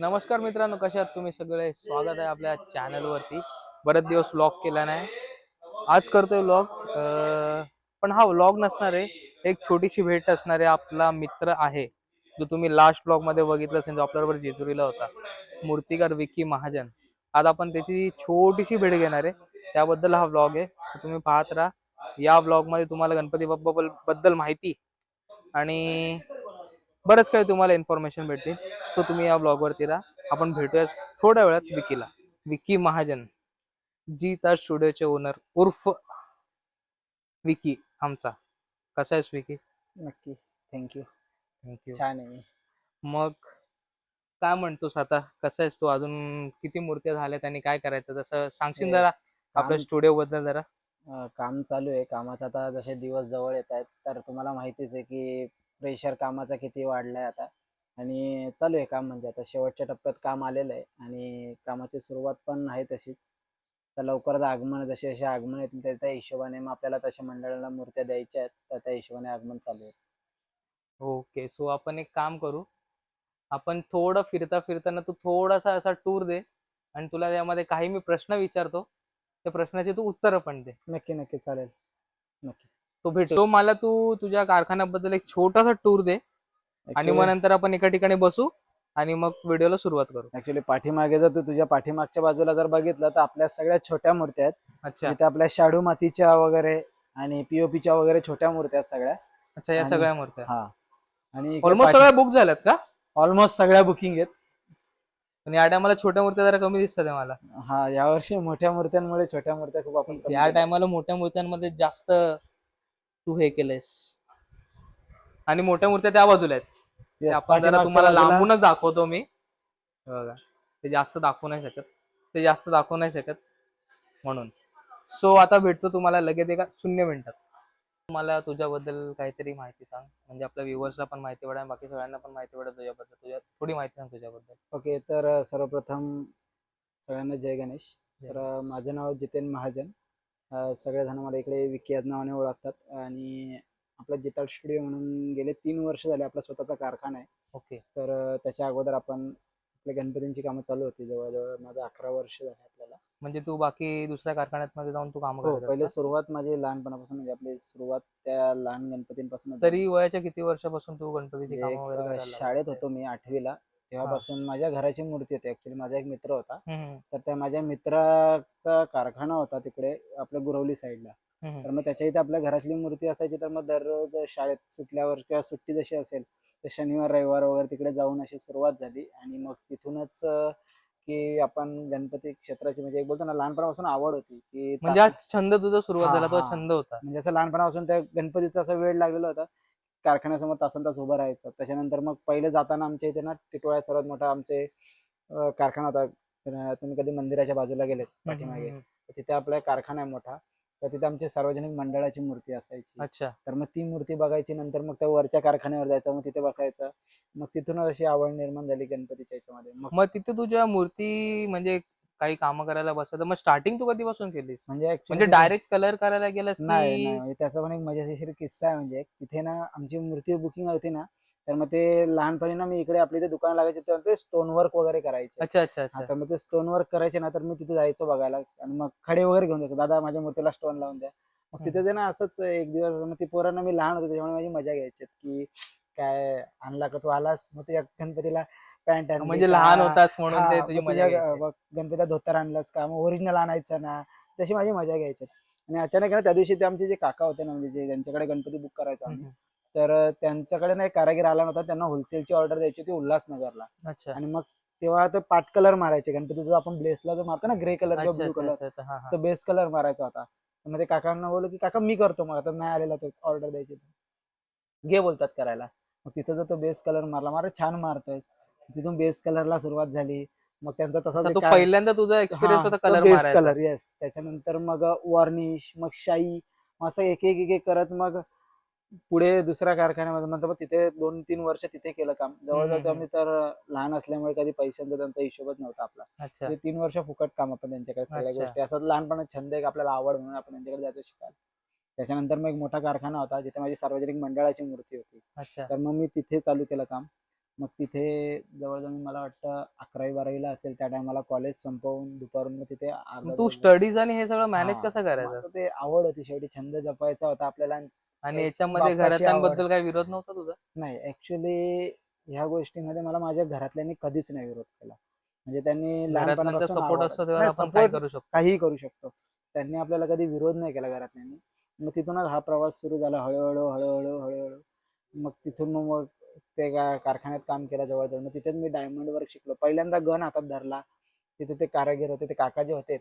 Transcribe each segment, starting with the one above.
नमस्कार मित्रांनो, कशा आहात तुम्ही सगळे? स्वागत आहे आपल्या चॅनल वरती. बरेच दिवस व्लॉग केला नाही, आज करतोय व्लॉग. पण हा व्लॉग नसणार आहे, एक छोटीशी भेट असणार आहे. आपला मित्र आहे जो तुम्ही लास्ट व्लॉग मध्ये बघितलं असेल, जो आपल्याबरोबर जेजुरीला होता, मूर्तिकार विकी महाजन. आज आपण त्याची छोटीशी भेट घेणार आहे, त्याबद्दल हा व्लॉग आहे. So तुम्ही पाहत राहा. या व्लॉग मध्ये तुम्हाला गणपती बाप्पा बद्दल माहिती आणि बरंच काही तुम्हाला इन्फॉर्मेशन भेटतील. सो तुम्ही या ब्लॉग वरती राहा. आपण भेटूया थोड्या वेळात विकीला. विकी महाजन, जी ताज स्टुडिओचे ओनर उर्फ विकी आमचा. कसा आहेस विकी? नक्की. थँक्यू. थँक्यू. छान आहे मी. मग काय म्हणतोस आता? कसा आहेस तू? अजून किती मूर्त्या झाल्यात आणि काय करायचं तसं सांगशील हे जरा आपल्या काम स्टुडिओ बद्दल जरा? काम चालू आहे. कामाचा आता जसे दिवस जवळ येत आहेत, तर तुम्हाला माहितीच आहे की प्रेशर कामाचा किती वाढलाय आता. आणि चालू आहे काम, म्हणजे आता शेवटच्या टप्प्यात काम आलेलं आहे आणि कामाची सुरुवात पण आहे तशीच. तर लवकरच आगमन, जसे जसे आगमन येतील त्या त्या हिशोबाने मग आपल्याला तशा मंडळाला मूर्त्या द्यायच्या आहेत, तर त्या हिशोबाने आगमन चालू आहे. ओके. सो आपण एक काम करू. आपण थोडं फिरता फिरताना तू थोडासा असा टूर दे आणि तुला त्यामध्ये काही मी प्रश्न विचारतो, त्या प्रश्नाची तू उत्तरं पण दे. नक्की नक्की चालेल. नक्की. तो भेटू. सो मला तू तुझ्या कारखान्याबद्दल एक छोटासा टूर दे आणि मग ऍक्च्युली नंतर आपण एका ठिकाणी बसू आणि मग व्हिडिओला सुरुवात करू. ऍक्च्युली पाठीमागे जर तू तुझ्या पाठीमागच्या बाजूला जर बघितलं, तर आपल्या सगळ्यात छोट्या मूर्त्या आहेत, अच्छा. जिथे आपल्या शाडू मातीच्या वगैरे आणि पीओपीच्या वगैरे छोट्या मूर्त्या आहेत सगळ्या. अच्छा, या आणि सगळ्या मूर्त्या हा, आणि इकडे ऑलमोस्ट पाठी सगळ्या बुक झाल्यात का? ऑलमोस्ट सगळ्या बुकिंग आहेत. आणि या टायमाला छोट्या मूर्त्या जरा कमी दिसतात आहे मला. हा, यावर्षी मोठ्या मूर्त्यांमुळे छोट्या मूर्त्या खूप आपण कमी या केल्या. टायमाला मोठ्या मूर्त्यांमध्ये जास्त तू हे केलंयस. आणि मोठ्या मूर्त्या त्या बाजूला आहेत, ते येस, आपण जरा पाठीमागच्या तुम्हाला बाजूला. लांबूनच दाखवतो मी. हे बघा, ते जास्त दाखवू नाही शकत, ते जास्त दाखवू नाही शकत म्हणून. सो आता भेटतो तुम्हाला लगेच एका 0 मिनिटात. मला तुझ्याबद्दल काहीतरी माहिती सांग, म्हणजे आपल्या व्ह्युअर्सला पण माहिती पडेल, बाकी सगळ्यांना पण माहिती पडेल तुझ्याबद्दल. थोडी माहिती सांग तुझ्याबद्दल. ओके, तर सर्वप्रथम सगळ्यांना जय गणेश. तर माझं नाव जितेन महाजन. सगळेजण मला इकडे विकी या नावाने ओळखतात. आणि आपला जिताल स्टुडिओ म्हणून गेले 3 वर्ष झाले आपला स्वतःचा कारखाना आहे. ओके. तर त्याच्या अगोदर आपण आपल्या गणपतींची कामं चालू होती. जवळजवळ माझं 11 वर्ष झाले आपल्याला. म्हणजे तू बाकी दुसऱ्या कारखान्यात मध्ये जाऊन तू काम हो, करत पहिले का? सुरुवात माझी लहानपणापासून, म्हणजे आपली सुरुवात त्या लहान गणपतींपासून झाली. तरी वयाच्या किती वर्षापासून तू गणपतीची म्हणजे कामं एक वगैरे करायला शाळेत लागला? होतो मी 8वीला, हा. तेव्हापासून माझ्या घराची मूर्ती होती. ऍक्च्युली माझा एक मित्र होता, हम्म, तर त्या माझ्या मित्राचा कारखाना होता तिकडे आपल्या गुरवली साईडला. हम्म, तर मग त्याच्या इथे आपल्या घरातली मूर्ती असायची. तर मग दररोज शाळेत सुटल्यावर किंवा सुट्टी जशी असेल, तर शनिवार रविवार वगैरे तिकडे जाऊन अशी सुरुवात झाली. आणि मग तिथूनच की आपण गणपती क्षेत्राची, म्हणजे एक बोलतो ना, लहानपणापासून आवड होती की म्हणजे तास. हा छंद तुझा सुरुवात हा झाला, तो हा, छंद होता. म्हणजे असं लहानपणापासून त्या गणपतीचा असा वेळ लागलेला होता. कारखान्यासमोर तासन तास उभं राहायचं. त्याच्यानंतर मग पहिले जाताना आमच्या इथे ना, टिटवाळ्यात सर्वात मोठा आमचे कारखाना होता. तर तुम्ही कधी मंदिराच्या बाजूला गेलेत पाठीमागे, तर तिथे आपला एक कारखाना आहे मोठा. तर तिथे आमची सार्वजनिक मंडळाची मूर्ती असायची. अच्छा. तर मग ती मूर्ती बघायची, नंतर मग त्या वरच्या कारखान्यावर जायचं, मग तिथे बसायचं. मग तिथूनच अशी आवड निर्माण झाली गणपतीच्या याच्यामध्ये. मग मग तिथे तुझ्या मूर्ती म्हणजे काही कामं करायला बसत, मग स्टार्टिंग तू कधीपासून केलीस? म्हणजे ऍक्च्युली म्हणजे डायरेक्ट कलर करायला गेलास नाही की? नाही, म्हणजे त्याचा पण एक मजेशीर किस्सा आहे. म्हणजे तिथे ना आमची मूर्ती बुकिंग होती ना, तर मग ते लहानपणी ना, मी इकडे आपल्या इथे दुकान लागायचे तेव्हा ते स्टोन वर्क वगैरे करायचे. अच्छा, अच्छा, हा, अच्छा. तर मग ते स्टोन वर्क करायचे ना, तर मी तिथे जायचो बघायला. आणि मग खडे वगैरे घेऊन जायचो, दादा माझ्या मूर्तीला स्टोन लावून द्या. मग तिथे ते ना असंच एक दिवस, मग ती पोरांना, मी लहान होतो त्याच्यामुळे माझी मजा घ्यायची की काय आणला का तू, आलास मग तुझ्या गणपतीला पॅन्ट आणली म्हणजे का. लहान होतास म्हणून ते हा, तुझी मग मजा तुझ्या घ्यायची. गणपतीला धोतर आणलंस का, मग ओरिजिनल आणायचं ना. तशी माझी मजा घ्यायची. आणि अचानक आहे ना, त्या दिवशी ते आमचे जे काका होते ना, म्हणजे जे ज्यांच्याकडे गणपती बुक करायचो आम्ही, तर त्यांच्याकडे ना एक कारागीर आला नव्हता. त्यांना होलसेलची ऑर्डर द्यायची होती उल्हासनगरला. अच्छा, आणि मग तेव्हा ते पाट कलर मारायचे गणपती, जो आपण बेसला जो मारतो ना, ग्रे कलर किंवा अच्छा, ब्लू अच्छा, कलर, अच्छा, अच्छा. हा, हा. तो बेस कलर मारायचा होता. तर मग ते काकांना बोललो की काका मी करतो, मग आता नाही आलेला तो ऑर्डर द्यायची, घे बोलतात करायला. मग तिथं जर तो बेस कलर मारला, मारा छान मारतोयस. तिथून बेस कलरला सुरुवात झाली. मग त्यांचा तसाच अच्छा, एक तो कार. पहिल्यांदा तुझा हा, एक्सपिरियन्स होता तो कलर बेस मारायचा? Colour, yes. त्याच्यानंतर मग वॉर्निश, मग शाई, मग असं एक एक एक एक करत मग पुढे दुसऱ्या कारखान्यामध्ये, मतलब तिथे 2-3 वर्ष तिथे केलं काम. जवळजवळ तेव्हा मी तर लहान असल्यामुळे कधी पैशांचा त्यांचा हिशोबच नव्हता आपला. अच्छा, म्हणजे 3 वर्ष फुकट काम आपण त्यांच्याकडे, सगळ्या अच्छा, गोष्टी असं लहानपणात छंद एक आपल्याला आवड म्हणून आपण त्यांच्याकडे जायचं शिकायला. त्याच्यानंतर मग एक मोठा कारखाना होता जिथे माझी सार्वजनिक मंडळाची मूर्ती होती. अच्छा. तर मग मी तिथे चालू केलं काम. मग तिथे जवळजवळ मला वाटतं 11वी-12वीला असेल त्या टायमाला कॉलेज संपवून दुपारून मग तिथे मग अर्धा तू दिवस स्टडीज आणि हे सगळं मॅनेज हा कसं मग आता करायचं? ते आवड होती, शेवटी छंद जपायचा होता आपल्याला. आणि एक याच्यामध्ये बाप्पाची आवड. घरातल्यांबद्दल काही विरोध नव्हता तुझा? नाही, ऍक्च्युली ह्या गोष्टीमध्ये मला माझ्या घरातल्यांनी कधीच नाही विरोध केला. म्हणजे त्यांनी घरातल्यांचा लहानपणापासून सपोर्ट आवड, असतो तेव्हा नाही आपण काय सपोर्ट करू शकतो. काहीही करू शकतो. त्यांनी आपल्याला कधी विरोध नाही केला घरातल्यांनी. मग तिथूनच हा प्रवास सुरू झाला हळूहळू हळूहळू हळूहळू. मग तिथून मग ते कारखान्यात काम केलं जवळजवळ. मग तिथेच मी डायमंड वर्क शिकलो. पहिल्यांदा गन हातात धरला. तिथे ते कारागीर होते, ते काका जे होते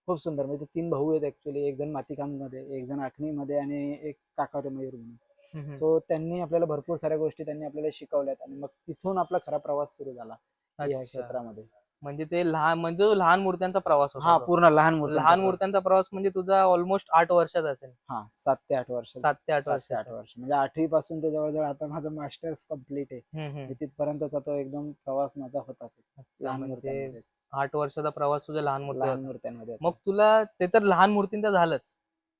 खूप सुंदर. म्हणजे ते 3 भाऊ आहेत ऍक्च्युली. एक जण मातीकाममध्ये, एक जण आखणीमध्ये आणि एक काका होते मयूर म्हणून. हम्म. सो त्यांनी आपल्याला भरपूर साऱ्या गोष्टी त्यांनी आपल्याला शिकवल्यात आणि मग तिथून आपला खरा प्रवास सुरू झाला या अच्छा. क्षेत्रामध्ये. म्हणजे ते लहान, म्हणजे तो लहान मूर्त्यांचा प्रवास होता हा, तो. पूर्ण लहान मूर्त्यांचा लहान प्रवास. मूर्त्यांचा प्रवास म्हणजे तुझा ऑलमोस्ट 8 वर्षाचा असेल. हा, 7 ते 8 वर्ष. 7 ते 8 7 ते 8 वर्षाचा. वर्ष म्हणजे 8वी पासून ते जवळजवळ आता माझं मास्टर्स कम्प्लीट आहे. हम्म. तिथपर्यंतचा तो एकदम प्रवास माझा होता अच्छा, लहान म्हणजे मूर्त्यांमध्ये. 8 वर्षाचा प्रवास तुझ्या लहान मूर्ती लहान होता. मूर्त्यांमध्ये मग होता. तुला ते तर लहान मूर्तींचा झालंच,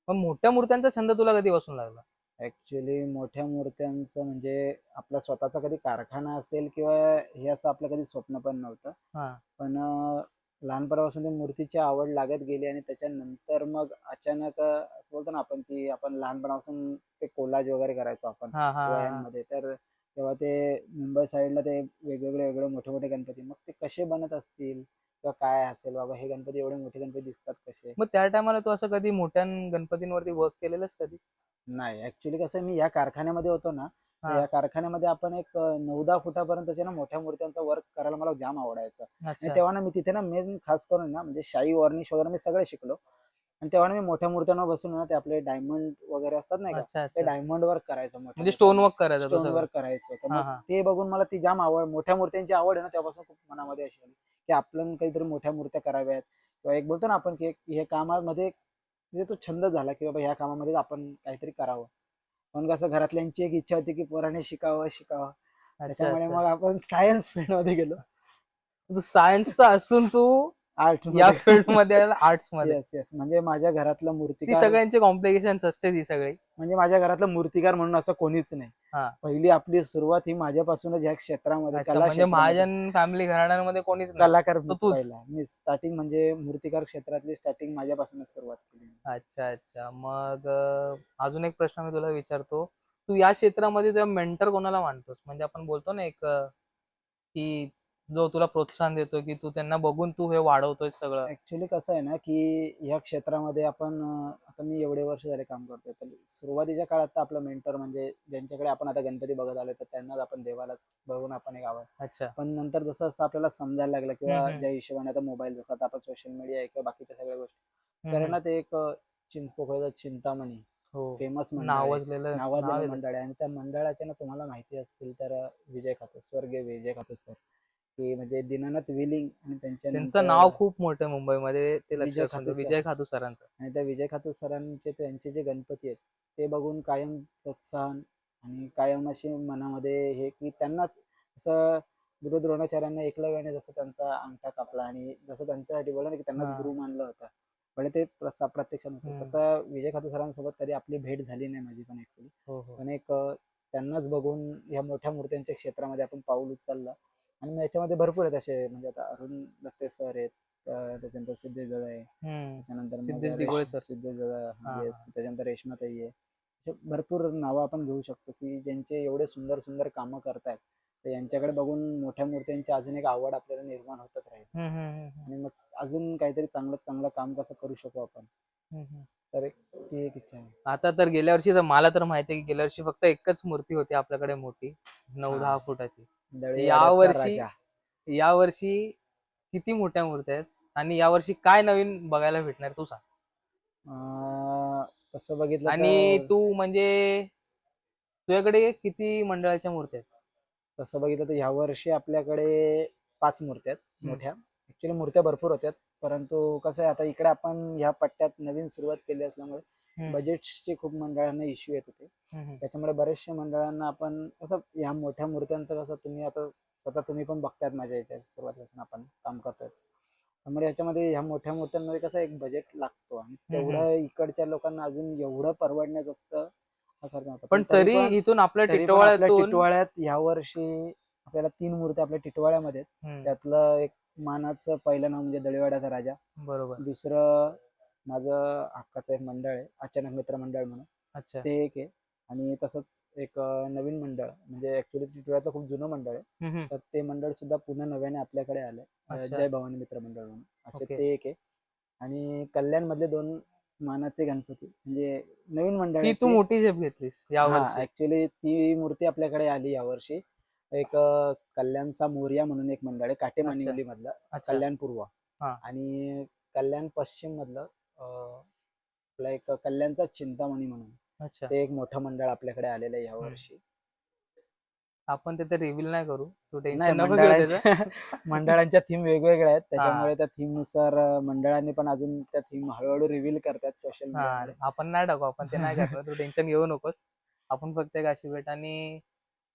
पण मोठ्या मूर्त्यांचा छंद तुला कधीपासून लागला? ऍक्च्युली मोठ्या मूर्त्यांचं म्हणजे आपला स्वतःचा कधी कारखाना असेल किंवा हे असं आपलं कधी स्वप्न पण नव्हतं. हा. पण लहानपणापासून ती मूर्तीची आवड लागत गेली आणि त्याच्यानंतर मग अचानक असं बोलतो ना आपण की आपण लहानपणापासून ते कोलाज वगैरे करायचो आपण हा हा हा. वह्यांमध्ये. तर तेव्हा ते मुंबई साईडला ते वेगवेगळे वेगळे मोठे मोठे गणपती, मग ते कसे बनत असतील किंवा काय असेल बाबा, हे गणपती एवढे मोठे गणपती दिसतात कसे. मग त्या टायमाला तू असं कधी मोठ्या गणपतींवरती वर्क केलेलंस कधी? नाही, ऍक्च्युली कसं आहे, मी या कारखान्यामध्ये होतो ना, तर हा. या कारखान्यामध्ये आपण एक 9-10 फुटापर्यंतच्या ना मोठ्या मूर्त्यांचा वर्क करायला मला जाम आवडायचं. आणि अच्छा. तेव्हा ना मी तिथे ना मेन खास करून ना म्हणजे शाई वॉर्निश वगैरे मी सगळं शिकलो. आणि तेव्हा ना मी मोठ्या मूर्त्यांवर बसून ना ते आपले डायमंड वगैरे असतात नाही का, अच्छा ते अच्छा. डायमंड वर्क करायचं मोठ्या म्हणजे स्टोन मूर्त्यांवर. वर्क करायचा तो स्टोन सगळं? वर्क करायचं. तर हा मग हा. ते बघून मला ती जाम आवड, मोठ्या मूर्त्यांची आवड आहे ना तेव्हापासून खूप मनामध्ये अशी आली की आपण काहीतरी मोठ्या मूर्त्या कराव्यात. किंवा एक बोलतो ना आपण की हे कामामध्ये म्हणजे तो छंद झाला की बाबा ह्या कामामध्ये आपण काहीतरी करावं. पण कसं घरातल्यांची एक इच्छा होती की पोराने शिकावं शिकावं. अच्छा त्याच्यामुळे अच्छा. मग आपण सायन्स फील्डमध्ये गेलो. तू सायन्सचा असून तू आर्ट या मध्ये. फील्ड मध्ये आर्ट्स मध्ये? येस येस, म्हणजे माझ्या घरातलं ती मूर्तिकार, सगळ्यांची कॉम्प्लिकेशन्स असते ती सगळी. म्हणजे माझ्या घरातलं मूर्तिकार म्हणून असं कोणीच नाही. हा. पहिली आपली सुरुवात ही माझ्यापासूनच ह्या क्षेत्रामध्ये, अच्छा, कला म्हणजे क्षेत्रामध्ये. महाजन फॅमिली घराण्यामध्ये कोणीच नाही, कलाकार तो मीच तूच? पहिला. मी स्टार्टिंग म्हणजे मूर्तिकार क्षेत्रातली स्टार्टिंग माझ्यापासूनच सुरुवात केली. अच्छा अच्छा. मग अजून एक प्रश्न मी तुला विचारतो. तू या क्षेत्रामध्ये तुझा मेंटर कोणाला मानतोस? म्हणजे आपण बोलतो ना एक की जो तुला प्रोत्साहन देतो, की तू त्यांना बघून तू हे वाढवतोय सगळं. ऍक्च्युली कसं आहे ना की ह्या क्षेत्रामध्ये आपण आता मी एवढे वर्ष झाले काम करतोय, तर सुरुवातीच्या काळात तर आपलं मेंटर म्हणजे ज्यांच्याकडे आपण आता गणपती बघत आलोय तर त्यांनाच आपण देवालाच बघून आपण एक आवड. अच्छा. पण नंतर जसं असं आपल्याला समजायला लागलं किंवा हम्म. ज्या हिशोबाने आता मोबाईल, जसं आता आपण सोशल मीडिया आहे किंवा बाकीच्या सगळ्या गोष्टी, तर आहे हम्म. ना ते एक चिंचपोकळीचं चिंतामणी हो. फेमस मंडळ आहे, नावाजलेलं नाव नावाजलेलं आहे मंडळ आहे. आणि त्या मंडळाचे ना तुम्हाला माहिती असतील तर विजय खातो, स्वर्गीय विजय खातो सर, की म्हणजे दीनानाथ विलिंग आणि त्यांचं त्यांच्यानंतर नाव खूप मोठं आहे मुंबईमध्ये, ते लक्षात विजय असून दे. खातू सर. विजय खातू सरांचं. आणि त्या विजय खातू सरांचे त्यांचे जे गणपती आहेत ते बघून कायम प्रोत्साहन आणि कायम अशी मनामध्ये हे की त्यांनाच असं गुरु द्रोणाचार्यांना एकलव्याने जसं त्यांचा अंगठा कापला आणि जसं त्यांच्यासाठी बोला ना की त्यांनाच हा. गुरु मानलं होतं, म्हणजे ते प्रत्यक्षात होतं. हम्म. तसं विजय खातू सरांसोबत कधी आपली भेट झाली नाही माझी पण ऍक्च्युली. हो हो. पण एक त्यांनाच बघून या मोठ्या मूर्त्यांच्या क्षेत्रामध्ये आपण पाऊल उचललं. आणि मग याच्यामध्ये भरपूर आहेत असे, म्हणजे आता अरुण दत्ते सर आहेत, त्याच्यानंतर सिद्धेश दादा आहे, त्याच्यानंतर मग सिद्धेश दिघोळे सर. सिद्धेश दादा, हा येस, हा. त्याच्यानंतर रेश्माताई आहे. असे भरपूर नावं आपण घेऊ शकतो की ज्यांचे एवढे सुंदर सुंदर कामं करतायत. तर यांच्याकडे बघून मोठ्या मूर्त्यांची अजून एक आवड आपल्याला निर्माण होतच राहील. आणि मग अजून काहीतरी चांगलं चांगलं काम कसं करू शकू आपण, हम्म. तर ती एक इच्छा आहे. आता तर गेल्या वर्षी तर मला तर माहिती आहे की गेल्या वर्षी फक्त एकच मूर्ती होती आपल्याकडे मोठी, हा, 9-10 फुटाची. दळीवाड्याचा यावर्षी राजा. यावर्षी किती मोठ्या मूर्त्या आहेत आणि यावर्षी काय नवीन बघायला भेटणार तू सांग. तसं बघितलं आणि तर तू म्हणजे तुझ्याकडे किती मंडळाच्या मूर्त्या आहेत? तसं बघितलं तर ह्या वर्षी आपल्याकडे 5 मूर्त्या आहेत हम्म. मोठ्या. ऍक्च्युली मूर्त्या भरपूर होत्यात, परंतु कसं आहे आता इकडे आपण ह्या पट्ट्यात नवीन सुरुवात केली असल्यामुळे हम्म. बजेट्सचे खूप मंडळांना इश्यू येत होते. हम्म. त्याच्यामुळे बऱ्याचशा मंडळांना आपण कसं ह्या मोठ्या मूर्त्यांचं कसं तुम्ही आता स्वतः तुम्ही पण बघतायत माझ्या याच्या सुरुवातीपासून आपण काम करतोय. त्यामुळे याच्यामध्ये ह्या मोठ्या मूर्त्यांमध्ये कसं एक बजेट लागतो आणि हम्म. तेवढं इकडच्या लोकांना अजून एवढं परवडण्याजोगतं हा खर्च नव्हता. पण पण तरी इथून आपल्या तरी पण आपल्या टिटवाळ्यातून टिटवाळ्यात ह्या वर्षी आपल्याला 3 मूर्ती आपल्या टिटवाळ्यामध्ये आहेत. हम्म, त्यातलं एक मानाचं पहिलं नाव म्हणजे दळीवाड्याचा राजा. बरोबर. दुसरं माझं हक्काचं एक मंडळ आहे, अचानक मित्र मंडळ म्हणून, अच्छा. ते एक आहे. आणि तसंच एक नवीन मंडळ म्हणजे ऍक्च्युली टिटवाळ्याचं खूप जुनं मंडळ आहे. हम्म, हम्म. तर ते मंडळ सुद्धा पुन्हा नव्याने आपल्याकडे आलंय, अच्छा. जय भवानी मित्र मंडळ म्हणून, असे ओके. ते एक आहे. आणि कल्याण मधले 2 मानाचे गणपती म्हणजे नवीन मंडळ ती आहे तू ते. मोठी झेप घेतलीस या हा, वर्षी. ऍक्च्युली ती मूर्ती आपल्याकडे आली यावर्षी. एक कल्याणचा मोरया म्हणून एक मंडळ आहे, काटे अच्छा. मानिवली मधलं, अच्छा. कल्याण पूर्व. हा. आणि कल्याण पश्चिम मधलं आपला एक कल्याणचा चिंतामणी म्हणून, अच्छा. ते एक मोठं मंडळ आपल्याकडे आलेलं आहे हम्म. यावर्षी. आपण तिथे रिव्हील नाही करू, तू नाही, टेन्शन नको घेऊ त्याचं. मंडळांच्या थीम वेगवेगळ्या आहेत, हा. त्याच्यामुळे त्या थीम नुसार मंडळांनी पण अजून त्या थीम हळूहळू रिव्हील करतात सोशल हा, मीडियामध्ये. आपण नाही टाकू, आपण ते नाही करणार, तू टेन्शन घेऊ नकोस. आपण फक्त एक अशी भेट. आणि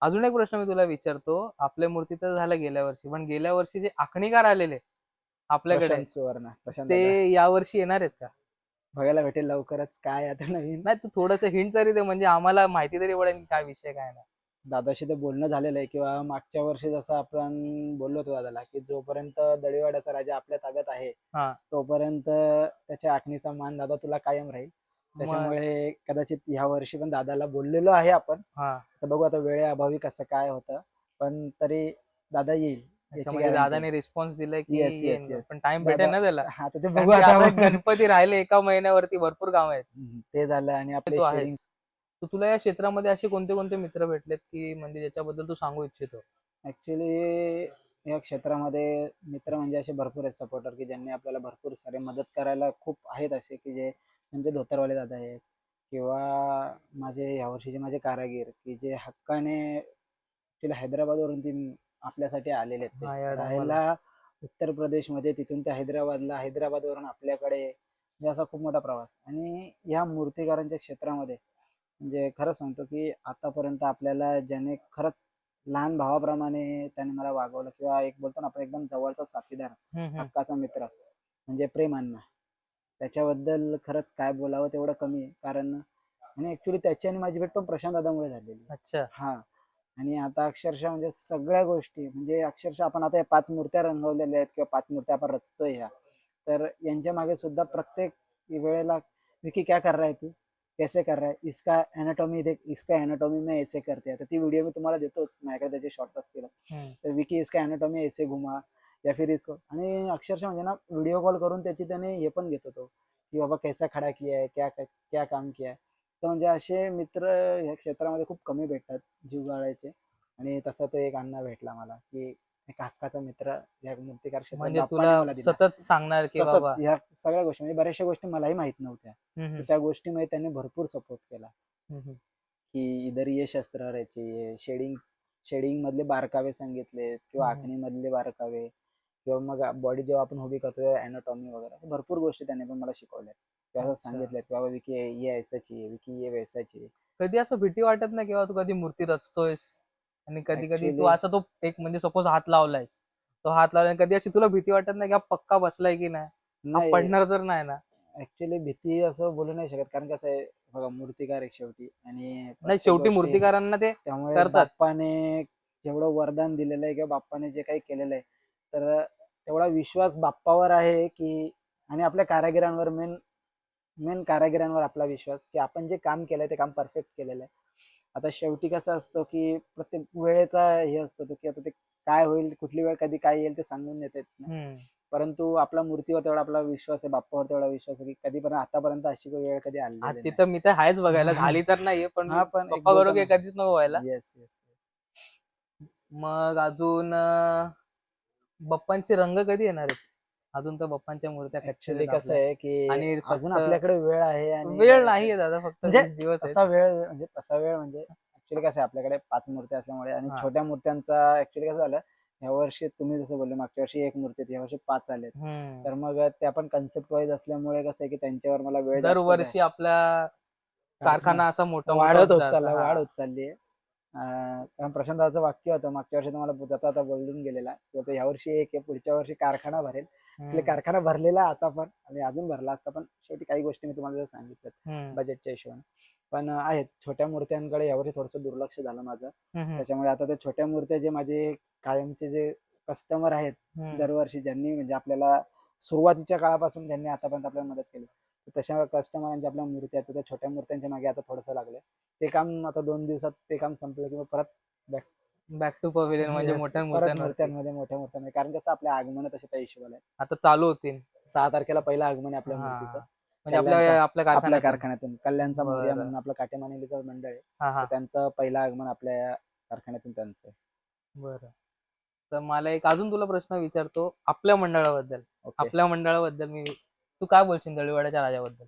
अजून एक प्रश्न मी तुला विचारतो. आपल्या मूर्ती तर झाल्या गेल्या वर्षी, पण गेल्या वर्षी जे आखणीकार आलेले आपल्याकडे, प्रशांत सुवर्ण, प्रशांत ते दादा या वर्षी येणार आहेत का? बघायला भेटेल लवकरच काय आता नवीन. नाही, तू थोडस हिंट तरी दे, म्हणजे आम्हाला माहिती तरी पडेल की काय विषय काय नाही. दादाशी तर बोलणं झालेलं आहे, किंवा मागच्या वर्षी जसं आपण बोललो होतो दादाला की जोपर्यंत दळीवाड्याचा राजा आपल्या ताब्यात आहे हा. तोपर्यंत त्याच्या आखणीचा मान दादा तुला कायम राहील. मग त्याच्यामुळे कदाचित ह्या वर्षी पण दादाला बोललेलो आहे आपण. हा. तर बघू आता वेळेअभावी कसं काय होतं, पण तरी दादा येईल याची त्याच्यामध्ये गॅरंटी. दादाने रिस्पॉन्स दिलाय की येस येस येईन, येस पण टाइम भेटेल दादा. ना त्याला, हा, तर ते कारण बघू की आता आता. गणपती राहिले एका महिन्यावरती, भरपूर काम आहेत. ते झालं आणि आपले तू शेडिंग. आहेस, तर तुला या क्षेत्रामध्ये असे कोणते कोणते मित्र भेटलेत की म्हणजे ज्याच्याबद्दल तू सांगू इच्छितो? ऍक्च्युली या क्षेत्रामध्ये मित्र म्हणजे असे भरपूर आहेत सपोर्टर, की ज्यांनी आपल्याला भरपूर सारे मदत करायला खूप आहेत, असे की जे म्हणजे धोतरवाले दादा आहेत, किंवा माझे यावर्षीचे माझे कारागीर की जे हक्काने ऍक्च्युली हैदराबादवरून ती आपल्यासाठी आलेले आहेत. हा, ते या टायमाला. राहायला उत्तर प्रदेशमध्ये, तिथून ते हैदराबादला, हैदराबादवरून आपल्याकडे, म्हणजे असा खूप मोठा प्रवास. आणि या मूर्तिकारांच्या क्षेत्रामध्ये म्हणजे खरं सांगतो की आतापर्यंत आपल्याला ज्याने खरंच लहान भावाप्रमाणे त्याने मला वागवलं, किंवा एक बोलतो ना आपण एकदम जवळचा साथीदार, हक्काचा मित्र म्हणजे प्रेम अण्णा, त्याच्याबद्दल खरंच काय बोलावं तेवढं कमी आहे. कारण आणि ऍक्च्युली त्याची आणि माझी भेट पण प्रशांत दादामुळे झालेली. अच्छा. हा. आणि आता अक्षरशः म्हणजे सगळ्या गोष्टी, म्हणजे अक्षरशः आपण आता या 5 मूर्त्या रंगवलेल्या आहेत किंवा 5 मूर्त्या आपण रचतोय ह्या, तर यांच्या मागे सुद्धा प्रत्येक वेळेला विकी क्या कर रहा है तू, कैसे कर रहा है, इसका एनाटॉमी देख, इसका एनाटॉमी में ऐसे करते हैं. तर ती व्हिडिओ मी तुम्हाला देतो, माझ्याकडे त्याचे शॉर्ट्स असतील. तर विकी इसका एनाटॉमी ऐसे घुमा, या फिर इसको. आणि अक्षरशः म्हणजे ना व्हिडिओ कॉल करून त्याची त्याने हे पण घेत होतो की बाबा कैसा खडा किया है, क्या क्या काम किया है. तर म्हणजे असे मित्र ह्या क्षेत्रामध्ये खूप कमी भेटतात जीवगाळ्याचे. आणि तसा तो एक अण्णा भेटला मला, की एक हक्काचा मित्र या मूर्तिकार क्षेत्रात म्हणजे बाप्पाने तुला मला दिला. सतत सांगणार की सतत बाबा. ह्या सगळ्या गोष्टी म्हणजे बऱ्याचशा गोष्टी मलाही माहित नव्हत्या, तर त्या गोष्टीमध्ये त्यांनी भरपूर सपोर्ट केला, की इधर ये शस्त्र रहायचे, शेडिंग मधले बारकावे सांगितले, किंवा आखणी मधले बारकावे, किंवा मग बॉडी जेव्हा आपण उभी करतो अॅनाटॉमी वगैरे भरपूर गोष्टी त्यांनी पण मला शिकवल्या, किंवा असं सांगितलं की बाबा विकी ये ऐसा चाहिए, विकी ये वैसा चाहिए. कधी असं भीती वाटत नाही किंवा तू कधी मूर्ती रचतोयस आणि कधी कधी तू ऍक्च्युली असं तो एक म्हणजे सपोज हात लावलायस, तो हात लावल्याने कधी अशी तुला भीती वाटत नाही की हा पक्का बसलाय की नाही, हा नाही, पडणार तर नाही ना? ऍक्च्युली भीती असं बोलू नाही शकत, कारण कसं आहे बघा, मूर्तिकार एक शेवटी, आणि नाही, प्रत्येक शेवटी गोष्टी, मूर्तिकारांना ते त्यामुळे करतात. बाप्पाने जेवढं वरदान दिलेलं आहे किंवा बाप्पाने जे काही केलेलं आहे, तर तेवढा विश्वास बाप्पावर आहे की, आणि आपल्या कारागिरांवर, मेन मेन कारागिरांवर आपला विश्वास, की आपण जे काम केलंय ते काम परफेक्ट केलेलं आहे. आता शेवटी कसं असतं की प्रत्येक वेळेचा हे असतो की आता ते काय होईल, कुठली वेळ कधी काय येईल ते सांगून देता येत नाही. परंतु आपला मूर्तीवर तेवढा आपला विश्वास आहे, बाप्पावर तेवढा विश्वास आहे की कधीपर्यंत आतापर्यंत अशी काही वेळ कधी आलेली नाही. तिथं मी तर आहेच बघायला, झाली तर नाहीये, पण हा, पण एक पप्पा बोलतो बरोबर ना. कधीच नको व्हायला. Yes yes. मग अजून बाप्पांचे रंग कधी येणार आहेत? अजून तर बाप्पांच्या मूर्त्या कच्च्या ऍक्च्युली आहेत कसं आपल्या, आहे की आणि अजून फक्त आपल्याकडे वेळ आहे, आणि वेळ नाहीये दादा, फक्त म्हणजे 20 दिवस आहेत. तसा वेळ म्हणजे ऍक्च्युली कसं आहे, आपल्याकडे 5 मूर्त्या असल्यामुळे, आणि हा. छोट्या मूर्त्यांचा ऍक्च्युली कसं झालं, ह्या वर्षी तुम्ही जसं बोलले मागच्या वर्षी 1 मूर्ती होती, या वर्षी 5 आलेत. तर मग त्या पण कन्सेप्ट वाईज असल्यामुळे कसं आहे की त्यांच्यावर मला वेळ जास्त दरवर्षी आपला कारखाना कारखाना असा मोठा मोठा वाढत होत होत जातो. चालला, हा. वाढ होत चालली आहे. कारण प्रशांतचं वाक्य होतं मागच्या वर्षी तुम्हाला जाता आता बोलून गेलेला की आता ह्या वर्षी एक आहे, पुढच्या वर्षी कारखाना भरेल. ऍक्च्युली कारखाना भरलेला आहे आता पण आणि अजून भरला असता, पण शेवटी काही गोष्टी मी तुम्हाला जर सांगितलं बजेटच्या हिशोबाने. पण आहेत छोट्या मूर्त्यांकडे यावर्षी थोडंसं दुर्लक्ष झालं माझं. त्याच्यामुळे आता ते छोट्या मूर्त्या जे माझे कायमचे जे कस्टमर आहेत दरवर्षी, ज्यांनी म्हणजे आपल्याला सुरुवातीच्या काळापासून ज्यांनी आतापर्यंत आपल्याला मदत केली, तर तशा कस्टमरांच्या आपल्या मूर्त्या आहेत, त्या छोट्या मूर्त्यांच्या मागे आता थोडंसं लागले. ते काम आता 2 दिवसात ते काम संपलं किंवा परत बॅक टू पवेलियन म्हणजे Yes, मोठ्या परत मूर्त्यांवरती मोठ्या मूर्त्यांमध्ये, कारण कसं आपल्या आगमन तसे त्या हिशोबाला आहे. आता चालू होतील. 6 तारखेला पहिलं आगमन आहे आपल्या हा मूर्तीचं म्हणजे कल्याणचा. आपल्या आपल्या कारखान्यातून. कारखान्यातून कल्याणचा मोरया बरं. म्हणून आपलं काटेमानिलीचं मंडळ आहे, हा तर हा त्यांचं पहिलं आगमन आपल्या कारखान्यातून त्यांचं आहे. बरं. तर मला एक अजून तुला प्रश्न विचारतो आपल्या मंडळाबद्दल. ओके. आपल्या मंडळाबद्दल तू काय बोलशील दळीवाड्याच्या राजाबद्दल?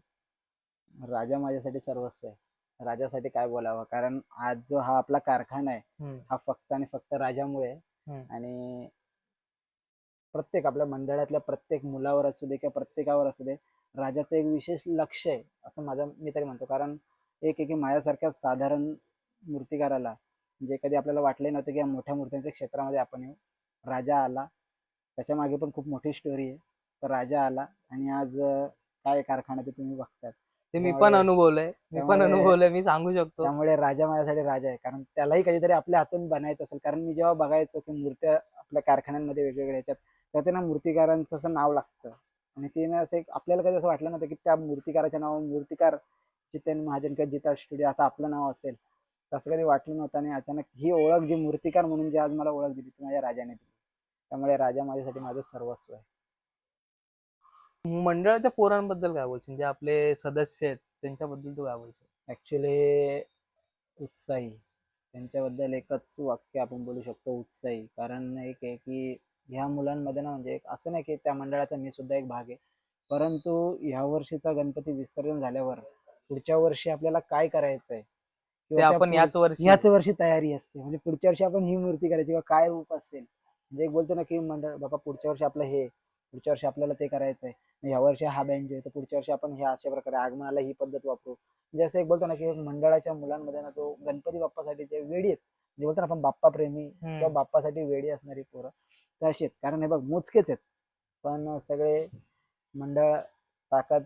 राजा माझ्यासाठी सर्वस्व आहे. राजासाठी काय बोलावं, कारण आज जो हा आपला कारखाना आहे हा फक्त आणि फक्त राजामुळे आहे. आणि प्रत्येक आपल्या मंडळातल्या प्रत्येक मुलावर असू दे किंवा प्रत्येकावर असू दे, राजाचं एक विशेष लक्ष आहे असं मी तरी म्हणतो. कारण एक आहे की माझ्यासारख्या साधारण मूर्तिकाराला म्हणजे कधी आपल्याला वाटले नव्हते की या मोठ्या मूर्त्यांच्या क्षेत्रामध्ये आपण येऊ. राजा आला, त्याच्या मागे पण खूप मोठी स्टोरी आहे. तर राजा आला आणि आज काय कारखाना ते तुम्ही बघतात. ते मी पण अनुभवलंय, मी सांगू शकतो. त्यामुळे राजा माझ्यासाठी राजा आहे, कारण त्यालाही कधीतरी आपल्या हातून बनायचं असेल. कारण मी जेव्हा बघायचो की मूर्त्या आपल्या कारखान्यांमध्ये वेगवेगळ्या ह्याच्यात, तर त्यांना मूर्तिकारांचं असं नाव लागतं आणि ते ना असं आपल्याला कधी असं वाटलं नव्हतं की त्या मूर्तिकाराच्या नाव मूर्तिकार जितेन महाजन किंवा जिता स्टुडिओ असं आपलं नाव असेल. तसं कधी वाटलं नव्हतं आणि अचानक ही ओळख जी मूर्तिकार म्हणून जी आज मला ओळख दिली ती माझ्या राजाने दिली. त्यामुळे राजा माझ्यासाठी माझं सर्वस्व आहे. मंडळाच्या पोरांबद्दल काय बोलशील, जे आपले सदस्य आहेत त्यांच्याबद्दल तू काय बोलशील? ऍक्च्युली उत्साही, त्यांच्याबद्दल एकच वाक्य आपण बोलू शकतो, उत्साही. कारण एक आहे की ह्या मुलांमध्ये ना म्हणजे एक असं नाही की त्या मंडळाचा मी सुद्धा एक भाग आहे, परंतु ह्या वर्षीचा गणपती विसर्जन झाल्यावर पुढच्या वर्षी आपल्याला काय करायचं आहे ते किंवा आपण याच वर्षी तयारी असते. म्हणजे पुढच्या वर्षी आपण ही मूर्ती करायची किंवा काय रूप असेल. म्हणजे एक बोलतो ना की मंडळ बाबा पुढच्या वर्षी आपलं हे, पुढच्या वर्षी आपल्याला ते करायचंय, ह्या वर्षी हा बँजो आहे तर पुढच्या वर्षी आपण हे अशा प्रकारे आगमनाला ही पद्धत वापरू. म्हणजे असं एक बोलतो ना की मंडळाच्या मुलांमध्ये ना तो गणपती बाप्पासाठी जे वेडी आहेत, जे बोलतो ना आपण बाप्पा प्रेमी किंवा बाप्पासाठी वेडी असणारी पोरं, तर अशी आहेत. कारण हे बघ मोजकेच आहेत, पण सगळे मंडळ ताकद,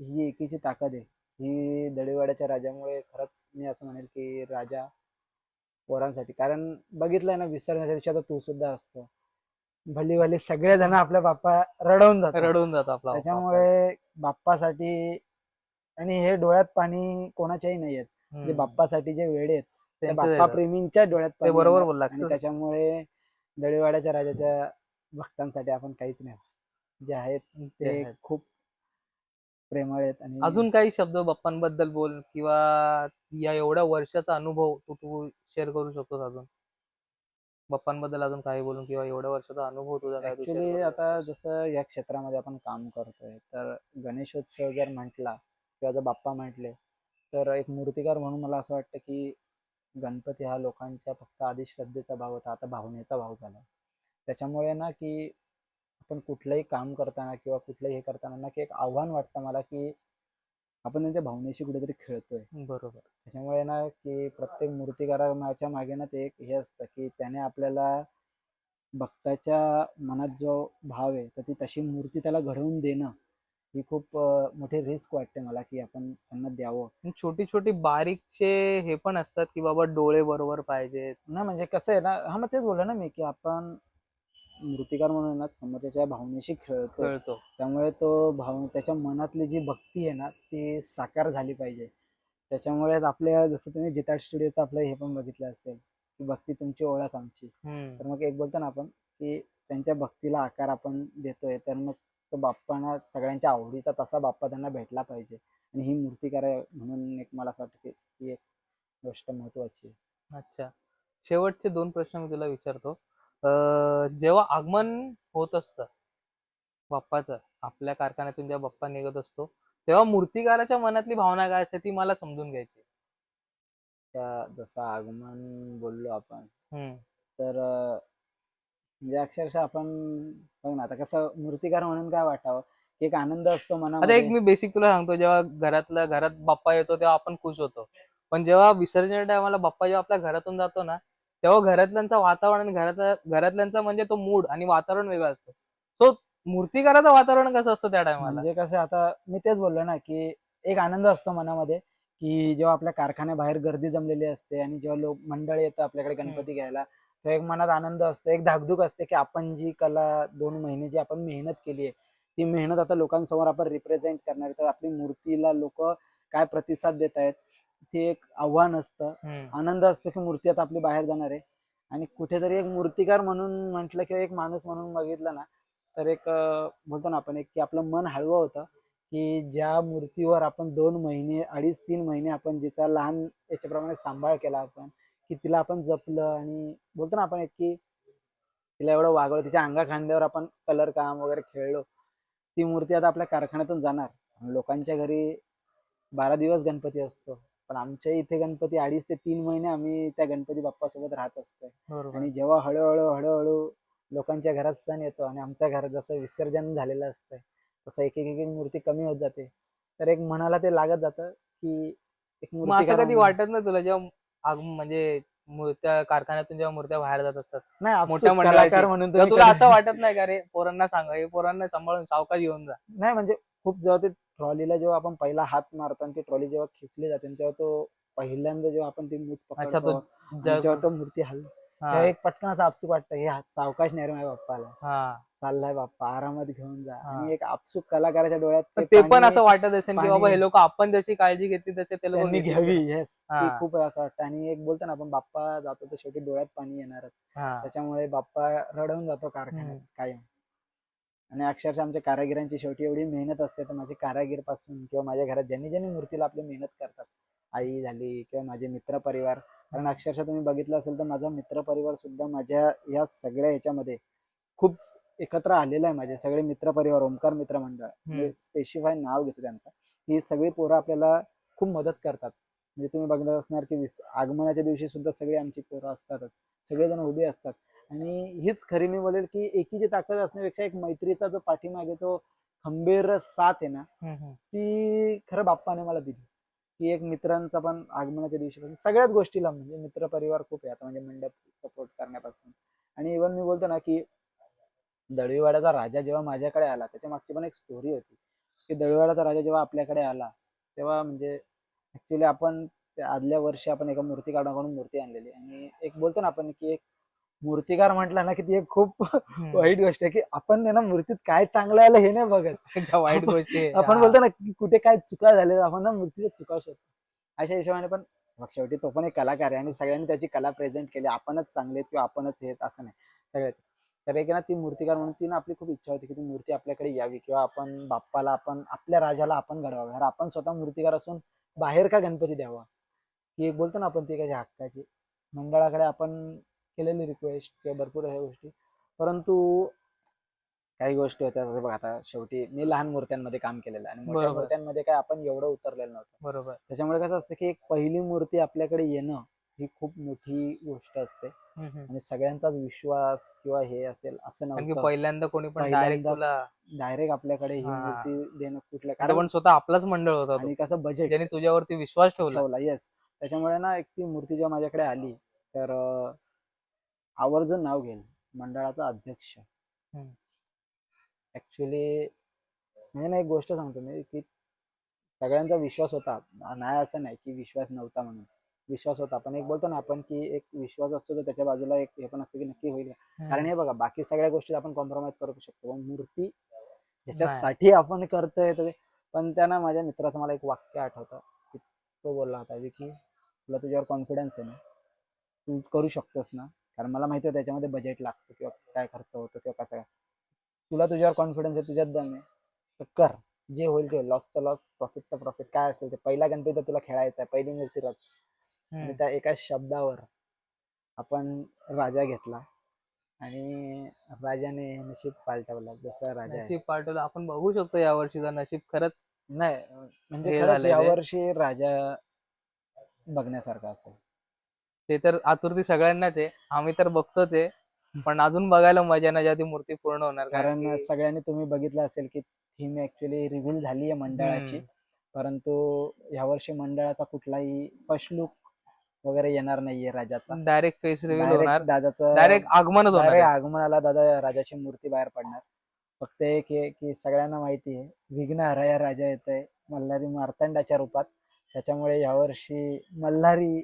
ही एकीची ताकद आहे. ही दळीवाड्याच्या राजामुळे खरंच मी असं म्हणेल की राजा पोरांसाठी. कारण बघितलंय ना विसर्जनाच्या दिवशी आता तू सुद्धा असतो, भली भली सगळेजण आपल्या बाप्पा रडवून जातात. जातो आपला बाप्पा. त्याच्यामुळे बाप्पासाठी, आणि हे डोळ्यात पाणी कोणाच्याही नाही आहेत, जे बाप्पासाठी जे वेळे आहेत त्या त्यांचं बाप्पा येतं. प्रेमींच्या डोळ्यात ते पाणी बरोबर येणार. बोलला आणि त्याच्यामुळे दळीवाड्याच्या राजाच्या भक्तांसाठी आपण काहीच नाही, जे आहेत ते खूप प्रेमळ आहेत. आणि अजून काही शब्द बाप्पांबद्दल बोल, किंवा या एवढ्या वर्षाचा अनुभव तू शेअर करू शकतोस अजून बाप्पांबद्दल अजून काही बोलून, किंवा एवढ्या वर्षाचा अनुभव तुझा काय तू शेअर ऍक्च्युली करू आता जसं या क्षेत्रामध्ये आपण काम करतोय, तर गणेशोत्सव जर म्हटला किंवा जर बाप्पा म्हटले, तर एक मूर्तिकार म्हणून मला असं वाटतं की गणपती हा लोकांच्या फक्त आधी श्रद्धेचा भाव होता, आता भावनेचा भाव झाला. त्याच्यामुळे ना की आपण कुठलंही काम करताना किंवा कुठलंही हे करताना ना की एक आव्हान वाटतं मला की आपण त्यांच्या भावनेशी कुठेतरी खेळतोय. बरोबर. त्याच्यामुळे ना की प्रत्येक मूर्तिकाराच्या मागे ना ते एक हे असतं की त्याने आपल्याला भक्ताच्या मनात जो भाव आहे तर ती तशी मूर्ती त्याला घडवून देणं, ही खूप मोठी रिस्क वाटते मला की आपण त्यांना द्यावं. छोटी छोटी बारीकचे हे पण असतात की बाबा डोळे बरोबर पाहिजेत ना. म्हणजे कसं आहे ना, हा मग तेच बोललो ना मी की आपण मूर्तिकार म्हणून ना समोरच्या भावनेशी खेळतोय. त्यामुळे तो त्याच्या मनातली जी भक्ती आहे ना ती साकार झाली पाहिजे. त्याच्यामुळे आपल्या जसं तुम्ही जिताट स्टुडिओचं आपलं हे पण बघितलं असेल की भक्ती तुमची ओळख आमची, तर मग एक बोलतो ना आपण की त्यांच्या भक्तीला आकार आपण देतोय, तर मग तो बाप्पांना सगळ्यांच्या आवडीचा तसा बाप्पा त्यांना भेटला पाहिजे. आणि ही मूर्तिकार म्हणून एक मला असं वाटतं की ही एक गोष्ट महत्वाची आहे. अच्छा, शेवटचे 2 प्रश्न मी तुला विचारतो. जेव्हा आगमन होत असतं बाप्पाचं, आपल्या कारखान्यातून जेव्हा बाप्पा निघत असतो, तेव्हा मूर्तिकाराच्या मनातली भावना काय असते ती मला समजून घ्यायची. त्या जसं आगमन बोललो आपण, तर म्हणजे अक्षरशः आपण बघ ना, आता कसं मूर्तिकार म्हणून काय वाटावं, एक आनंद असतो आता मनामध्ये. एक मी बेसिक तुला सांगतो, जेव्हा घरात बाप्पा येतो तेव्हा आपण खुश होतो. पण जेव्हा विसर्जन टायमाला बाप्पा जेव्हा आपल्या घरातून जातो ना, तेव्हा घरातल्यांचं वातावरण आणि घरातल्यांचा म्हणजे तो मूड आणि वातावरण वेगळं असतं. तो मूर्तिकाराचं वातावरण कसं असतं त्या टायमाला? म्हणजे कसं आता मी तेच बोललो ना, की एक आनंद असतो मनामध्ये, की जेव्हा आपल्या कारखान्याबाहेर गर्दी जमलेली असते आणि जेव्हा लोक मंडळ येतं आपल्याकडे गणपती घ्यायला, तेव्हा एक मनात आनंद असतो, एक धाकधूक असते, की आपण जी कला 2 महिने जी आपण मेहनत केली आहे, ती मेहनत आता लोकांसमोर आपण रिप्रेझेंट करणार आहे. तर आपली मूर्तीला लोक काय प्रतिसाद देत आहेत, ते एक आव्हान असतं. आनंद असतो, की मूर्ती आता आपली बाहेर जाणार आहे. आणि कुठेतरी एक मूर्तिकार म्हणून म्हटलं किंवा एक माणूस म्हणून बघितलं ना, तर एक बोलतो ना आपण एक की आपलं मन हळवं होतं, की ज्या मूर्तीवर आपण 2 महिने 2.5-3 महिने आपण जिचा लहान याच्याप्रमाणे सांभाळ केला आपण, की तिला आपण जपलं आणि बोलतो ना आपण एक की तिला एवढं वागवलं, तिच्या अंगाखांद्यावर आपण कलर काम वगैरे खेळलो. ती मूर्ती आता आपल्या कारखान्यातून जाणार. लोकांच्या घरी 12 दिवस गणपती असतो. पण आमच्या इथे गणपती 2.5 ते 3 महिने आम्ही त्या गणपती बाप्पासोबत राहत असतोय. बरोबर. आणि जेव्हा हळूहळू लोकांच्या घरात सण येतो आणि आमच्या घरात जसं विसर्जन झालेलं असतंय, तसं एक मूर्ती कमी होत जाते. तर एक मनाला ते लागत जातं, की एक मग असं मूर्तिकार कधी म्हणून वाटत नाही तुला जेव्हा म्हणजे मूर्त्या कारखान्यातून जेव्हा मूर्त्या बाहेर जात असतात नाही मोठ्या आपसूक मंडळाची, कलाकार म्हणून तेव्हा तुम्ही तुला कधी असं वाटत नाही का रे पोरांना सांगा, हे पोरांना सांभाळून सावकाश घेऊन जा? नाही म्हणजे खूप जेव्हा ते ट्रॉलीला जेव्हा आपण पहिला हात मारतो आणि ती ट्रॉली जेव्हा खेचली जाते आणि तेव्हा तो पहिल्यांदा जेव्हा आपण ती मूठ अच्छा, तो पकडतो आणि जग. जेव्हा तो मूर्ती तेव्हा हा एक पटकन असं आपसूक वाटतं, हे सावकाश नाही रे माझ्या बाप्पाला. हा चाललाय बाप्पा आरामात घेऊन जा. हा. आणि एक आपसूक कलाकाराच्या डोळ्यात पण ते ते पण पाणी असं वाटत असेल की बाबा पाणी हे लोक आपण जशी काळजी घेतली तसे ते लोक त्यांनी घेतील की घ्यावी. नाही. येस, ते हा खूप असं वाटतं. आणि एक बोलतो ना आपण बाप्पा जातो तर शेवटी डोळ्यात पाणी येणारच. हा. त्याच्यामुळे बाप्पा रडवून जातो कारखान्यात हम्म. कायम. आणि अक्षरशः आमच्या कारागिरांची शेवटी एवढी मेहनत असते, तर माझे कारागीर पासून किंवा माझ्या घरात ज्यांनी ज्यांनी मूर्तीला आपली मेहनत करतात, आई झाली किंवा माझे मित्र परिवार, कारण अक्षरशः तुम्ही बघितलं असेल तर माझा मित्र परिवार सुद्धा माझ्या या सगळ्या ह्याच्यामध्ये खूप एकत्र आलेलं आहे. माझे सगळे मित्र परिवार ओमकार मित्र मंडळ, मी स्पेसिफाय नाव घेतो त्यांचं, ही सगळी पोरं आपल्याला खूप मदत करतात. म्हणजे तुम्ही बघणार असणार की आगमनाच्या दिवशी सुद्धा सगळी आमची पोरं असतातच, सगळेजण उभे असतात. आणि हीच खरी मी बोलेल की एकीची ताकद असण्यापेक्षा एक मैत्रीचा जो पाठीमागे जो खंबीर साथ आहे ना, ती खरं बाप्पाने मला दिली. की एक मित्रांचा पण आगमनाच्या दिवशी सगळ्याच गोष्टीला म्हणजे मित्र परिवार खूप आहे आता, म्हणजे मंडप सपोर्ट करण्यापासून. आणि इव्हन मी बोलतो ना की दळवीवाड्याचा राजा जेव्हा माझ्याकडे आला, त्याच्या मागची पण एक स्टोरी होती, की दळवीवाड्याचा राजा जेव्हा आपल्याकडे आला तेव्हा म्हणजे ऍक्च्युली आपण त्या आदल्या वर्षी आपण एका मूर्तिकाराकडून मूर्ती आणलेली. आणि एक बोलतो ना आपण की एक मूर्तिकार म्हटलं ना की ती एक खूप वाईट गोष्ट आहे, की आपण आहे ना मूर्तीत काय चांगलं आलं हे नाही बघत. ज्या वाईट आपण गोष्टी आहे. आपण हा. बोलतो ना की कुठे काय चुका झाल्या, आपण ना मूर्तीच्या चुका शोधतो. अशा हिशोबाने पण मग शेवटी तो पण एक कलाकार आहे आणि सगळ्यांनी त्याची कला प्रेझेंट केली. आपणच चांगले किंवा आपणच हे असं नाही, सगळ्यात. तर एक ना ती मूर्तिकार म्हणून ती ना आपली खूप इच्छा होती की ती मूर्ती आपल्याकडे यावी किंवा आपण बाप्पाला आपण आपल्या राजाला आपण घडवावं. कारण आपण स्वतः मूर्तिकार असून बाहेर का गणपती द्यावा, की एक बोलतो ना आपण ती कशी हक्काची. मंडळाकडे आपण केलेली रिक्वेस्ट किंवा भरपूर अशा गोष्टी, परंतु काही गोष्टी होत्या. जसं बघ आता शेवटी मी लहान मूर्त्यांमध्ये काम केलेलं आहे आणि मोठ्या बरोबर मूर्त्यांमध्ये काय आपण एवढं उतरलेलं नव्हतं. बरोबर. त्याच्यामुळे कसं असतं की एक पहिली मूर्ती आपल्याकडे येणं ही खूप मोठी गोष्ट असते. आणि सगळ्यांचाच विश्वास किंवा हे असेल असं कारण की नव्हतं. पहिल्यांदा कोणी पण डायरेक्ट पहिल्यांदा तुला. डायरेक्ट आपल्याकडे ही हा. मूर्ती देणं कुठलं तो कारण. पण स्वतः आपलाच मंडळ होता तो, आणि कसं बजेट ज्याने तुझ्यावरती विश्वास ठेवला. ठेवला. येस. त्याच्यामुळे ना एक ती मूर्ती जेव्हा माझ्याकडे आली, तर आवर्जून नाव घेईल मंडळाचा अध्यक्ष. हम्म. ऍक्च्युली म्हणजे ना एक गोष्ट सांगतो मी की सगळ्यांचा विश्वास होता. नाही असं नाही की विश्वास नव्हता म्हणून, विश्वास होता. पण एक बोलतो ना आपण की एक विश्वास असतो तर त्याच्या बाजूला एक हे पण असतं की नक्की होईल. कारण हे बघा बाकी सगळ्या गोष्टीत आपण कॉम्प्रोमाइज करू शकतो, पण मूर्ती नाही. ज्याच्यासाठी आपण करतोय पण त्यांना माझ्या मित्राचं मला एक वाक्य आठवतं की तो बोलला होता की तुला तुझ्यावर कॉन्फिडन्स आहे ना, तू करू शकतोस ना. कारण मला माहिती आहे त्याच्यामध्ये बजेट लागतं किंवा काय खर्च होतो किंवा कसं काय. तुला तुझ्यावर कॉन्फिडन्स आहे, तुझ्यात दम आहे, तर कर. जे होईल ते, लॉस तर लॉस, प्रॉफिट तर प्रॉफिट, काय असेल ते. पहिला गणपती तर तुला खेळायचा आहे, पहिली मूर्ती रच. आणि त्या एका शब्दावर आपण राजा घेतला आणि राजाने नशीब पालटवलं. जसा राजा आहे. नशीब पाठवलं आपण बघू शकतो या वर्षीचा नशीब खरंच नाही म्हणजे हे खरंच झालेलं आहे. यावर्षी राजा बघण्यासारखा असेल. ते तर आतुरती सगळ्यांनाच आहे, आम्ही तर बघतोच आहे. पण अजून बघायला मजा ना, जेव्हा ती मूर्ती पूर्ण होणार. कारण कारण की सगळ्यांनी तुम्ही बघितलं असेल की थीम ऍक्च्युली रिव्हील झाली आहे मंडळाची. परंतु यावर्षी मंडळाचा कुठलाही फर्स्ट लुक वगैरे येणार नाहीये राजाचा. डायरेक्ट फेस रिव्हील डायरेक्ट होणार, दादाचं डायरेक्ट आगमनच होणार डायरेक्ट आहे. आगमनाला दादा राजाची मूर्ती बाहेर पडणार. फक्त एक आहे की सगळ्यांना माहिती आहे विघ्नहराया राजा येतोय मल्हारी मार्तंडाच्या रूपात. त्याच्यामुळे यावर्षी मल्हारी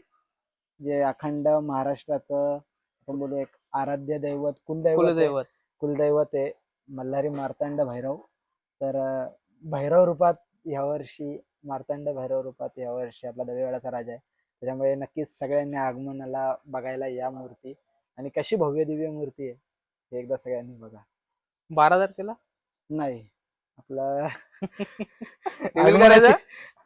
जे अखंड महाराष्ट्राचं आपण बोलू एक आराध्य दैवत कुलदैवत. कुलदैवत आहे मल्हारी मार्तंड भैरव. तर भैरव रूपात यावर्षी मार्तंड भैरव रूपात यावर्षी आपला दहीवडाचा राजा आहे. त्याच्यामुळे नक्कीच सगळ्यांनी आगमनाला बघायला या मूर्ती. आणि कशी भव्य दिव्य मूर्ती आहे हे एकदा सगळ्यांनी बघा. 12 तारखेला नाही आपलं रिव्हील करायचं.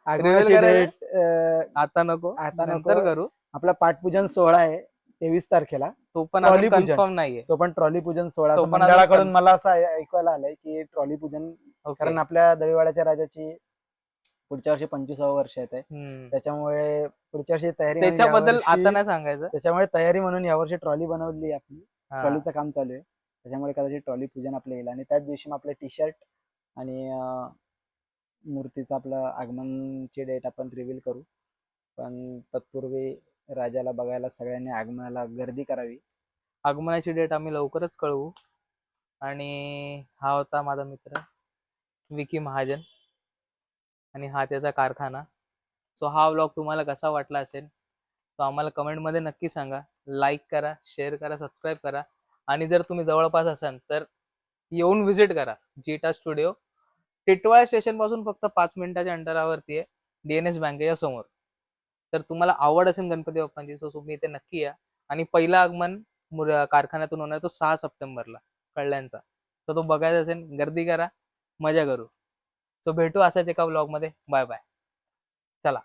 आगमनाची करायचं? डेट आता नको, आता नंतर नको. करू. आपला पाटपूजन सोहळा आहे 23 तारखेला. तो पण ट्रॉली अजून पूजन. कन्फर्म नाहीये. तो पण ट्रॉली पूजन सोहळा तो असं पण अजून मंडळाकडून मला असं ऐकायला आलंय की ट्रॉली पूजन. ओके. कारण आपल्या दहीवाड्याच्या राजाची पुढच्या वर्षी 25वे वर्ष येते. त्याच्यामुळे पुढच्या वर्षी तयारी म्हणून त्याच्याबद्दल यावर्षी- आता नाही सांगायचं. त्याच्यामुळे तयारी म्हणून यावर्षी ट्रॉली बनवली आपली. हा. ट्रॉलीचं काम चालू आहे. त्याच्यामुळे कदाचित ट्रॉली पूजन आपलं येईल आणि त्याच दिवशी मग आपले टी शर्ट आणि मूर्तीचं आपलं आगमनची डेट आपण रिव्हील करू. पण तत्पूर्वी राजाला बघायला सगळ्यांनी आगमनाला गर्दी करावी. आगमनाची डेट आम्ही लवकरच कळवू. आणि हा होता माझा मित्र विकी महाजन आणि हा त्याचा कारखाना. सो हा व्लॉग तुम्हाला कसा वाटला असेल तो आम्हाला कमेंटमध्ये नक्की सांगा. लाईक करा, शेअर करा, सबस्क्राईब करा. आणि जर तुम्ही जवळपास असाल तर येऊन व्हिजिट करा जीटा स्टुडिओ. टिटवाळा स्टेशन पासून फक्त 5 मिनिटाच्या अंतरावरती आहे, DNS बँकेच्या समोर. तर तुम्हाला आवड असेल गणपती बाप्पांची तर तुम्ही इथे नक्की या. आणि पहिलं आगमन कारखान्यातून होणार तो 6 सप्टेंबरला कळल्यांचा. तर तो बघायचा असेल गर्दी करा, मजा करू. सो भेटू असाच एका व्लॉगमध्ये. Bye bye. चला.